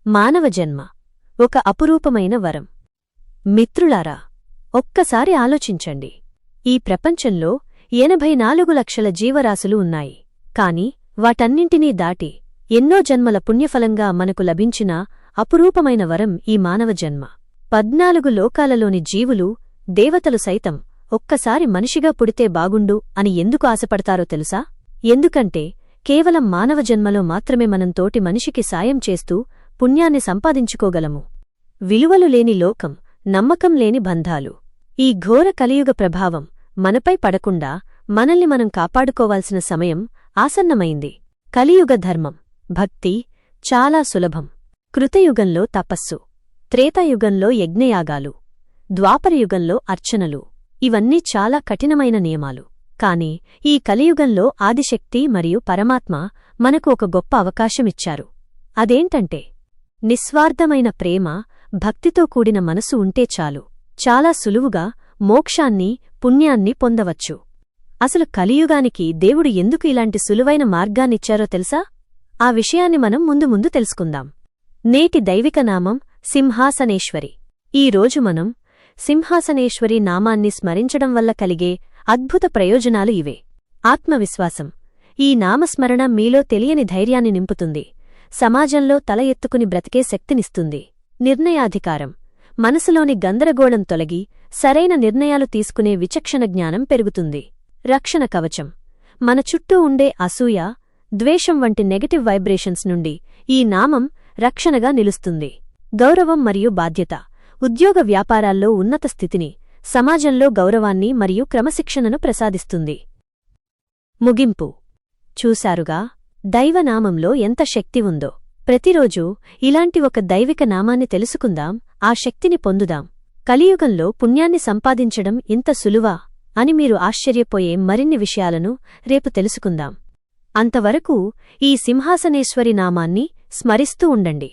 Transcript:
మానవ జన్మ ఒక అపురూపమైన వరం. మిత్రులారా, ఒక్కసారి ఆలోచించండి. ఈ ప్రపంచంలో 84 లక్షల జీవరాశులు ఉన్నాయి. కాని వాటన్నింటినీ దాటి ఎన్నో జన్మల పుణ్యఫలంగా మనకు లభించిన అపురూపమైన వరం ఈ మానవ జన్మ. 14 లోకాలలోని జీవులు, దేవతలు సైతం ఒక్కసారి మనిషిగా పుడితే బాగుండు అని ఎందుకు ఆశపడతారో తెలుసా? ఎందుకంటే కేవలం మానవ జన్మలో మాత్రమే మనం తోటి మనిషికి సాయం చేస్తూ పుణ్యాన్ని సంపాదించుకోగలము. విలువలు లేని లోకం, నమ్మకం లేని బంధాలు. ఈ ఘోర కలియుగ ప్రభావం మనపై పడకుండా మనల్ని మనం కాపాడుకోవాల్సిన సమయం ఆసన్నమైంది. కలియుగ ధర్మం, భక్తి చాలా సులభం. కృతయుగంలో తపస్సు, త్రేతాయుగంలో యజ్ఞయాగాలు, ద్వాపరయుగంలో అర్చనలు, ఇవన్నీ చాలా కఠినమైన నియమాలు. కాని ఈ కలియుగంలో ఆదిశక్తి మరియు పరమాత్మ మనకు ఒక గొప్ప అవకాశమిచ్చారు. అదేంటంటే నిస్వార్థమైన ప్రేమ, భక్తితో కూడిన మనసు ఉంటే చాలు, చాలా సులువుగా మోక్షాన్ని, పుణ్యాన్ని పొందవచ్చు. అసలు కలియుగానికి దేవుడు ఎందుకు ఇలాంటి సులువైన మార్గాన్నిచ్చారో తెలుసా? ఆ విషయాన్ని మనం ముందు తెలుసుకుందాం. నేటి దైవిక నామం సింహాసనేశ్వరి. ఈ రోజు మనం సింహాసనేశ్వరి నామాన్ని స్మరించడం వల్ల కలిగే అద్భుత ప్రయోజనాలు ఇవే. ఆత్మవిశ్వాసం. ఈ నామస్మరణ మీలో తెలియని ధైర్యాన్ని నింపుతుంది. సమాజంలో తల ఎత్తుకుని బ్రతికే శక్తినిస్తుంది. నిర్ణయాధికారం. మనసులోని గందరగోళం తొలగి సరైన నిర్ణయాలు తీసుకునే విచక్షణ జ్ఞానం పెరుగుతుంది. రక్షణ కవచం. మన చుట్టూ ఉండే అసూయ, ద్వేషం వంటి నెగటివ్ వైబ్రేషన్స్ నుండి ఈ నామం రక్షణగా నిలుస్తుంది. గౌరవం మరియు బాధ్యత. ఉద్యోగ వ్యాపారాల్లో ఉన్నత స్థితిని, సమాజంలో గౌరవాన్ని మరియు క్రమశిక్షణను ప్రసాదిస్తుంది. ముగింపు. చూశారుగా, దైవనామంలో ఎంత శక్తి ఉందో. ప్రతిరోజూ ఇలాంటి ఒక దైవిక నామాన్ని తెలుసుకుందాం, ఆ శక్తిని పొందుదాం. కలియుగంలో పుణ్యాన్ని సంపాదించడం ఇంత సులువా అని మీరు ఆశ్చర్యపోయే మరిన్ని విషయాలను రేపు తెలుసుకుందాం. అంతవరకు ఈ సింహాసనేశ్వరి నామాన్ని స్మరిస్తూ ఉండండి.